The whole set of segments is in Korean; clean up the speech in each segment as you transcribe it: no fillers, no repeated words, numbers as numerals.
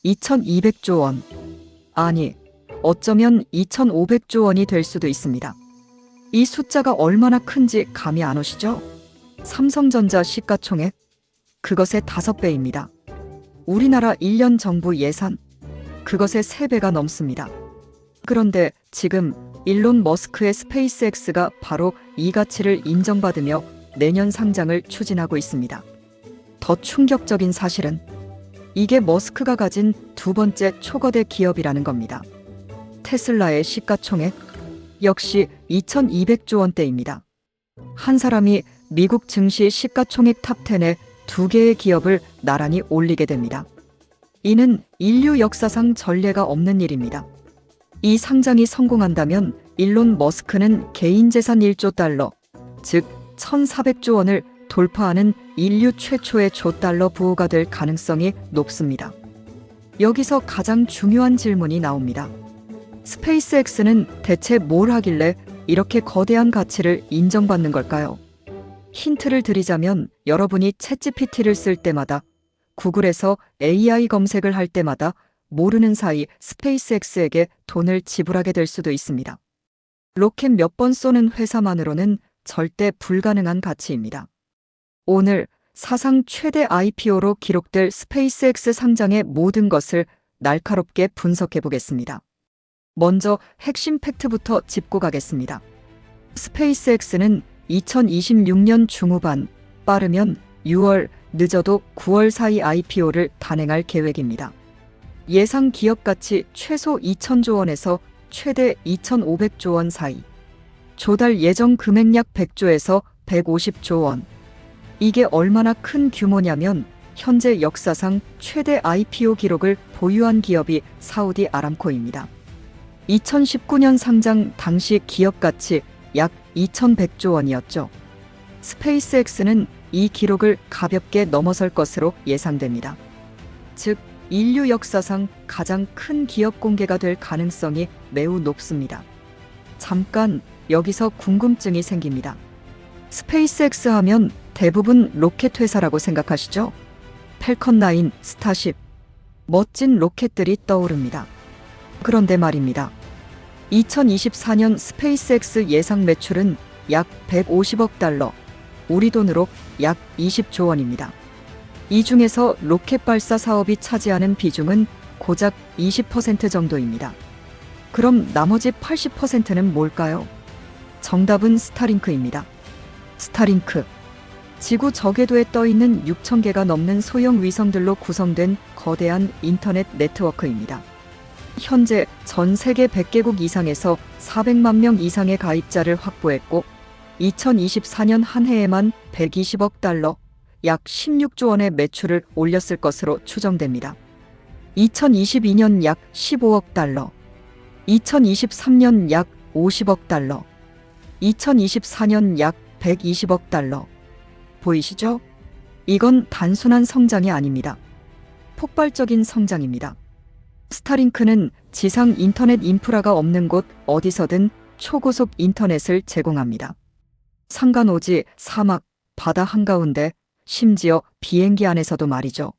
2200조 원. 아니, 어쩌면 2500조 원이 될 수도 있습니다. 이 숫자가 얼마나 큰지 감이 안 오시죠? 삼성전자 시가총액, 그것의 5배입니다. 우리나라 1년 정부 예산, 그것의 3배가 넘습니다. 그런데 지금 일론 머스크의 스페이스X가 바로 이 가치를 인정받으며 내년 상장을 추진하고 있습니다. 더 충격적인 사실은 이게 머스크가 가진 두 번째 초거대 기업이라는 겁니다. 테슬라의 시가총액 역시 2200조 원대입니다. 한 사람이 미국 증시 시가총액 탑10에 두 개의 기업을 나란히 올리게 됩니다. 이는 인류 역사상 전례가 없는 일입니다. 이 상장이 성공한다면 일론 머스크는 개인 재산 1조 달러, 즉 1400조 원을 돌파하는 인류 최초의 조달러 부호가 될 가능성이 높습니다. 여기서 가장 중요한 질문이 나옵니다. 스페이스X는 대체 뭘 하길래 이렇게 거대한 가치를 인정받는 걸까요? 힌트를 드리자면 여러분이 챗GPT를 쓸 때마다, 구글에서 AI 검색을 할 때마다 모르는 사이 스페이스X에게 돈을 지불하게 될 수도 있습니다. 로켓 몇 번 쏘는 회사만으로는 절대 불가능한 가치입니다. 오늘 사상 최대 IPO로 기록될 스페이스X 상장의 모든 것을 날카롭게 분석해 보겠습니다. 먼저 핵심 팩트부터 짚고 가겠습니다. 스페이스X는 2026년 중후반, 빠르면 6월, 늦어도 9월 사이 IPO를 단행할 계획입니다. 예상 기업 가치 최소 2,000조 원에서 최대 2,500조 원 사이. 조달 예정 금액 약 100조에서 150조 원. 이게 얼마나 큰 규모냐면 현재 역사상 최대 IPO 기록을 보유한 기업이 사우디 아람코입니다. 2019년 상장 당시 기업 가치 약 2,100조 원이었죠. 스페이스X는 이 기록을 가볍게 넘어설 것으로 예상됩니다. 즉, 인류 역사상 가장 큰 기업 공개가 될 가능성이 매우 높습니다. 잠깐 여기서 궁금증이 생깁니다. 스페이스X 하면 대부분 로켓 회사라고 생각하시죠? 팰컨 9, 스타쉽, 멋진 로켓들이 떠오릅니다. 그런데 말입니다. 2024년 스페이스X 예상 매출은 약 150억 달러, 우리 돈으로 약 20조 원입니다. 이 중에서 로켓 발사 사업이 차지하는 비중은 고작 20% 정도입니다. 그럼 나머지 80%는 뭘까요? 정답은 스타링크입니다. 스타링크. 지구 저궤도에 떠있는 6,000개가 넘는 소형 위성들로 구성된 거대한 인터넷 네트워크입니다. 현재 전 세계 100개국 이상에서 400만 명 이상의 가입자를 확보했고 2024년 한 해에만 120억 달러, 약 16조 원의 매출을 올렸을 것으로 추정됩니다. 2022년 약 15억 달러, 2023년 약 50억 달러, 2024년 약 120억 달러. 보이시죠? 이건 단순한 성장이 아닙니다. 폭발적인 성장입니다. 스타링크는 지상 인터넷 인프라가 없는 곳 어디서든 초고속 인터넷을 제공합니다. 산간오지, 사막, 바다 한가운데, 심지어 비행기 안에서도 말이죠.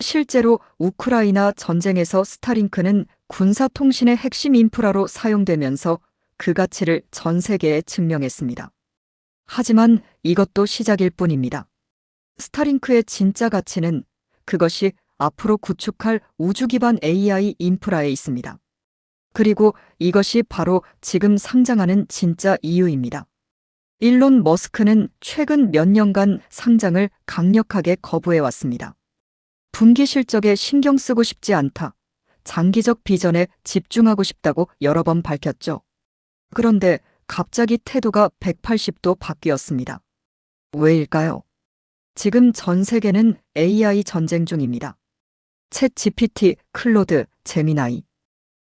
실제로 우크라이나 전쟁에서 스타링크는 군사통신의 핵심 인프라로 사용되면서 그 가치를 전 세계에 증명했습니다. 하지만 이것도 시작일 뿐입니다. 스타링크의 진짜 가치는 그것이 앞으로 구축할 우주 기반 AI 인프라에 있습니다. 그리고 이것이 바로 지금 상장하는 진짜 이유입니다. 일론 머스크는 최근 몇 년간 상장을 강력하게 거부해 왔습니다. 분기 실적에 신경 쓰고 싶지 않다. 장기적 비전에 집중하고 싶다고 여러 번 밝혔죠. 그런데 갑자기 태도가 180도 바뀌었습니다. 왜일까요? 지금 전 세계는 AI 전쟁 중입니다. 챗 GPT, 클로드, 제미나이.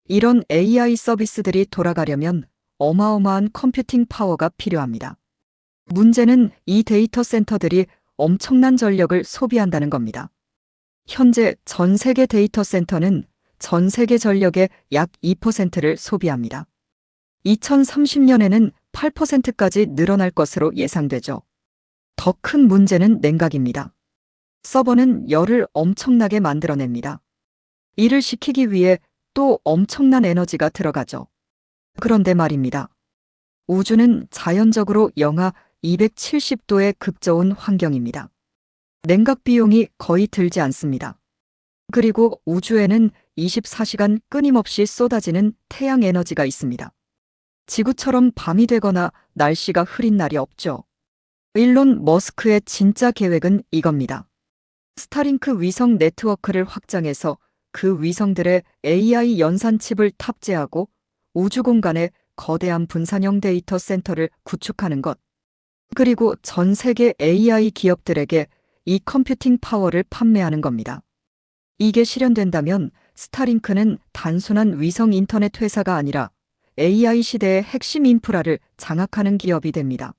이런 AI 서비스들이 돌아가려면 어마어마한 컴퓨팅 파워가 필요합니다. 문제는 이 데이터 센터들이 엄청난 전력을 소비한다는 겁니다. 현재 전 세계 데이터 센터는 전 세계 전력의 약 2%를 소비합니다. 2030년에는 8%까지 늘어날 것으로 예상되죠. 더 큰 문제는 냉각입니다. 서버는 열을 엄청나게 만들어냅니다. 이를 시키기 위해 또 엄청난 에너지가 들어가죠. 그런데 말입니다. 우주는 자연적으로 영하 270도에 극저온 환경입니다. 냉각 비용이 거의 들지 않습니다. 그리고 우주에는 24시간 끊임없이 쏟아지는 태양 에너지가 있습니다. 지구처럼 밤이 되거나 날씨가 흐린 날이 없죠. 일론 머스크의 진짜 계획은 이겁니다. 스타링크 위성 네트워크를 확장해서 그 위성들의 AI 연산 칩을 탑재하고 우주 공간에 거대한 분산형 데이터 센터를 구축하는 것. 그리고 전 세계 AI 기업들에게 이 컴퓨팅 파워를 판매하는 겁니다. 이게 실현된다면 스타링크는 단순한 위성 인터넷 회사가 아니라 AI 시대의 핵심 인프라를 장악하는 기업이 됩니다.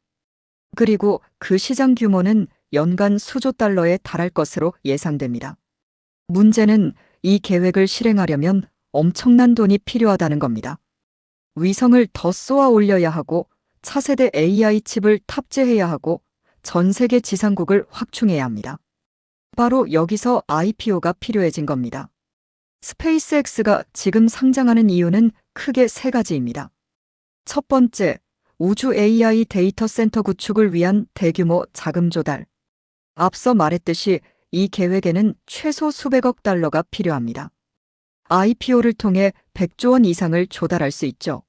그리고 그 시장 규모는 연간 수조 달러에 달할 것으로 예상됩니다. 문제는 이 계획을 실행하려면 엄청난 돈이 필요하다는 겁니다. 위성을 더 쏘아 올려야 하고 차세대 AI 칩을 탑재해야 하고 전 세계 지상국을 확충해야 합니다. 바로 여기서 IPO가 필요해진 겁니다. 스페이스X가 지금 상장하는 이유는 크게 세 가지입니다. 첫 번째, 우주 AI 데이터 센터 구축을 위한 대규모 자금 조달. 앞서 말했듯이 이 계획에는 최소 수백억 달러가 필요합니다. IPO를 통해 100조 원 이상을 조달할 수 있죠.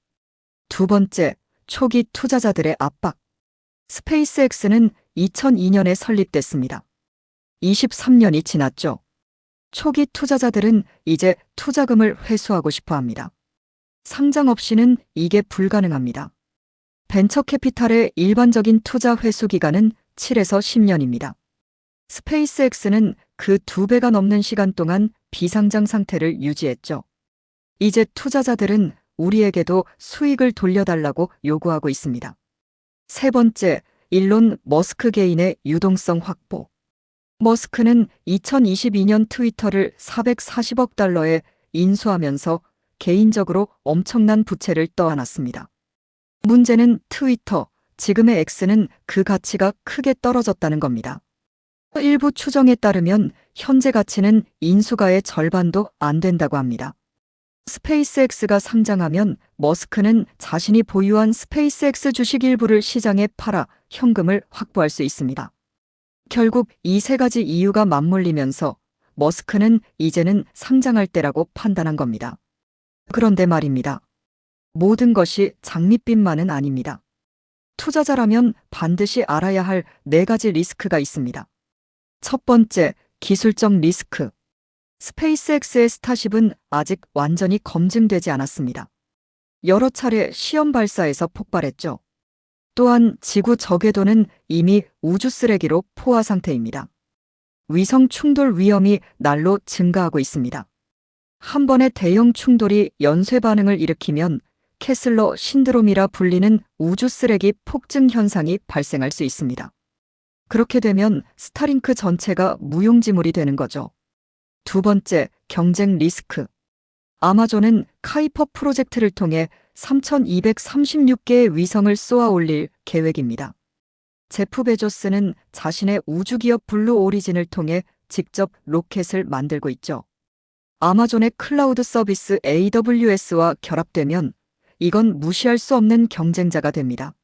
두 번째, 초기 투자자들의 압박. 스페이스X는 2002년에 설립됐습니다. 23년이 지났죠. 초기 투자자들은 이제 투자금을 회수하고 싶어 합니다. 상장 없이는 이게 불가능합니다. 벤처 캐피탈의 일반적인 투자 회수 기간은 7에서 10년입니다. 스페이스X는 그 2배가 넘는 시간 동안 비상장 상태를 유지했죠. 이제 투자자들은 우리에게도 수익을 돌려달라고 요구하고 있습니다. 세 번째, 일론 머스크 개인의 유동성 확보. 머스크는 2022년 트위터를 440억 달러에 인수하면서 개인적으로 엄청난 부채를 떠안았습니다. 문제는 트위터, 지금의 X는 그 가치가 크게 떨어졌다는 겁니다. 일부 추정에 따르면 현재 가치는 인수가의 절반도 안 된다고 합니다. 스페이스X가 상장하면 머스크는 자신이 보유한 스페이스X 주식 일부를 시장에 팔아 현금을 확보할 수 있습니다. 결국 이 세 가지 이유가 맞물리면서 머스크는 이제는 상장할 때라고 판단한 겁니다. 그런데 말입니다. 모든 것이 장밋빛만은 아닙니다. 투자자라면 반드시 알아야 할 네 가지 리스크가 있습니다. 첫 번째, 기술적 리스크. 스페이스X의 스타쉽은 아직 완전히 검증되지 않았습니다. 여러 차례 시험 발사에서 폭발했죠. 또한 지구 저궤도는 이미 우주 쓰레기로 포화 상태입니다. 위성 충돌 위험이 날로 증가하고 있습니다. 한 번의 대형 충돌이 연쇄 반응을 일으키면 캐슬러 신드롬이라 불리는 우주 쓰레기 폭증 현상이 발생할 수 있습니다. 그렇게 되면 스타링크 전체가 무용지물이 되는 거죠. 두 번째, 경쟁 리스크. 아마존은 카이퍼 프로젝트를 통해 3,236개의 위성을 쏘아 올릴 계획입니다. 제프 베조스는 자신의 우주기업 블루 오리진을 통해 직접 로켓을 만들고 있죠. 아마존의 클라우드 서비스 AWS와 결합되면 이건 무시할 수 없는 경쟁자가 됩니다.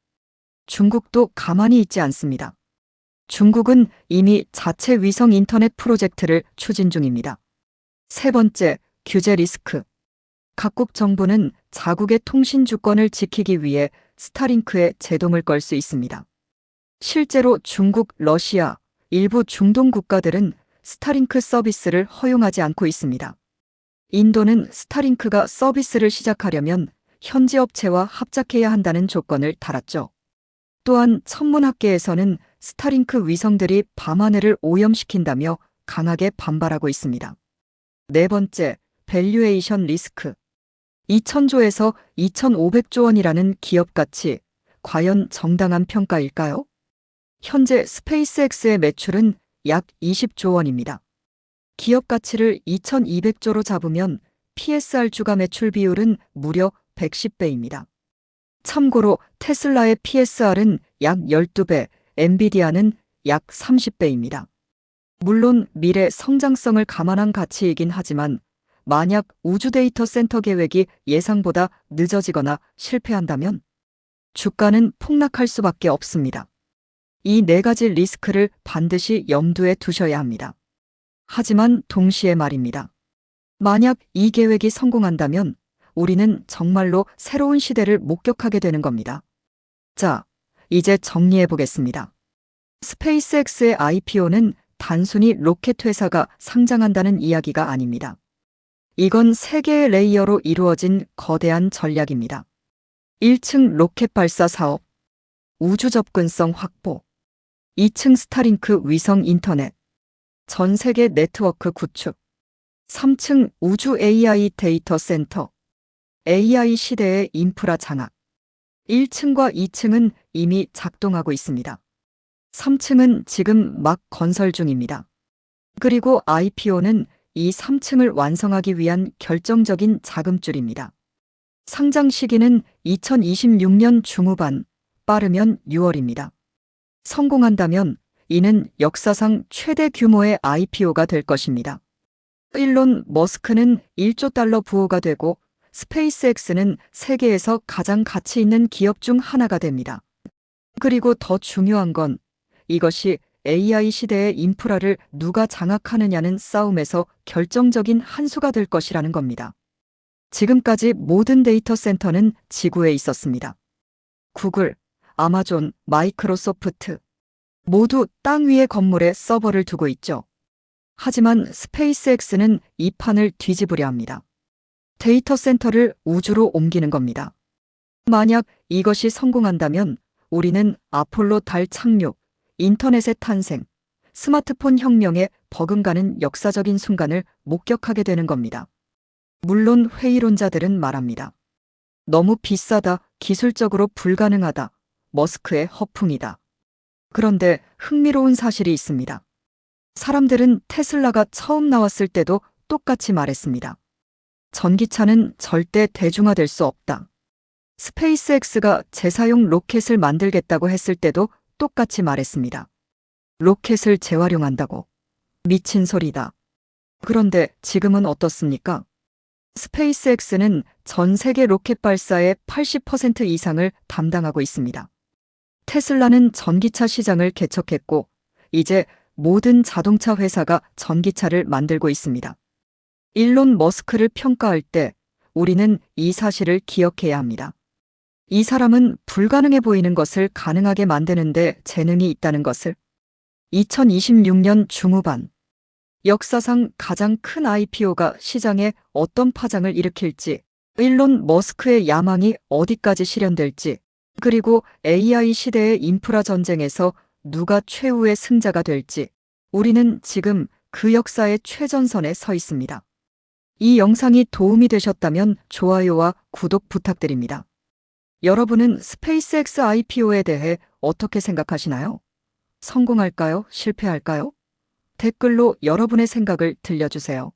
중국도 가만히 있지 않습니다. 중국은 이미 자체 위성 인터넷 프로젝트를 추진 중입니다. 세 번째, 규제 리스크. 각국 정부는 자국의 통신 주권을 지키기 위해 스타링크에 제동을 걸 수 있습니다. 실제로 중국, 러시아, 일부 중동 국가들은 스타링크 서비스를 허용하지 않고 있습니다. 인도는 스타링크가 서비스를 시작하려면 현지 업체와 합작해야 한다는 조건을 달았죠. 또한 천문학계에서는 스타링크 위성들이 밤하늘을 오염시킨다며 강하게 반발하고 있습니다. 네 번째, 밸류에이션 리스크. 2,000조에서 2,500조 원이라는 기업 가치, 과연 정당한 평가일까요? 현재 스페이스X의 매출은 약 20조 원입니다. 기업 가치를 2,200조로 잡으면 PSR 주가 매출 비율은 무려 110배입니다. 참고로 테슬라의 PSR은 약 12배, 엔비디아는 약 30배입니다. 물론 미래 성장성을 감안한 가치이긴 하지만 만약 우주 데이터 센터 계획이 예상보다 늦어지거나 실패한다면 주가는 폭락할 수밖에 없습니다. 이 네 가지 리스크를 반드시 염두에 두셔야 합니다. 하지만 동시에 말입니다. 만약 이 계획이 성공한다면 우리는 정말로 새로운 시대를 목격하게 되는 겁니다. 자, 이제 정리해 보겠습니다. 스페이스X의 IPO는 단순히 로켓 회사가 상장한다는 이야기가 아닙니다. 이건 세 개의 레이어로 이루어진 거대한 전략입니다. 1층 로켓 발사 사업, 우주 접근성 확보, 2층 스타링크 위성 인터넷, 전 세계 네트워크 구축, 3층 우주 AI 데이터 센터, AI 시대의 인프라 장악. 1층과 2층은 이미 작동하고 있습니다. 3층은 지금 막 건설 중입니다. 그리고 IPO는 이 3층을 완성하기 위한 결정적인 자금줄입니다. 상장 시기는 2026년 중후반, 빠르면 6월입니다. 성공한다면 이는 역사상 최대 규모의 IPO가 될 것입니다. 일론 머스크는 1조 달러 부호가 되고 스페이스X는 세계에서 가장 가치 있는 기업 중 하나가 됩니다. 그리고 더 중요한 건 이것이 AI 시대의 인프라를 누가 장악하느냐는 싸움에서 결정적인 한 수가 될 것이라는 겁니다. 지금까지 모든 데이터 센터는 지구에 있었습니다. 구글, 아마존, 마이크로소프트 모두 땅 위의 건물에 서버를 두고 있죠. 하지만 스페이스X는 이 판을 뒤집으려 합니다. 데이터 센터를 우주로 옮기는 겁니다. 만약 이것이 성공한다면 우리는 아폴로 달 착륙, 인터넷의 탄생, 스마트폰 혁명에 버금가는 역사적인 순간을 목격하게 되는 겁니다. 물론 회의론자들은 말합니다. 너무 비싸다, 기술적으로 불가능하다, 머스크의 허풍이다. 그런데 흥미로운 사실이 있습니다. 사람들은 테슬라가 처음 나왔을 때도 똑같이 말했습니다. 전기차는 절대 대중화될 수 없다. 스페이스X가 재사용 로켓을 만들겠다고 했을 때도 똑같이 말했습니다. 로켓을 재활용한다고. 미친 소리다. 그런데 지금은 어떻습니까? 스페이스X는 전 세계 로켓 발사의 80% 이상을 담당하고 있습니다. 테슬라는 전기차 시장을 개척했고, 이제 모든 자동차 회사가 전기차를 만들고 있습니다. 일론 머스크를 평가할 때 우리는 이 사실을 기억해야 합니다. 이 사람은 불가능해 보이는 것을 가능하게 만드는데 재능이 있다는 것을. 2026년 중후반, 역사상 가장 큰 IPO가 시장에 어떤 파장을 일으킬지, 일론 머스크의 야망이 어디까지 실현될지, 그리고 AI 시대의 인프라 전쟁에서 누가 최후의 승자가 될지, 우리는 지금 그 역사의 최전선에 서 있습니다. 이 영상이 도움이 되셨다면 좋아요와 구독 부탁드립니다. 여러분은 스페이스X IPO에 대해 어떻게 생각하시나요? 성공할까요? 실패할까요? 댓글로 여러분의 생각을 들려주세요.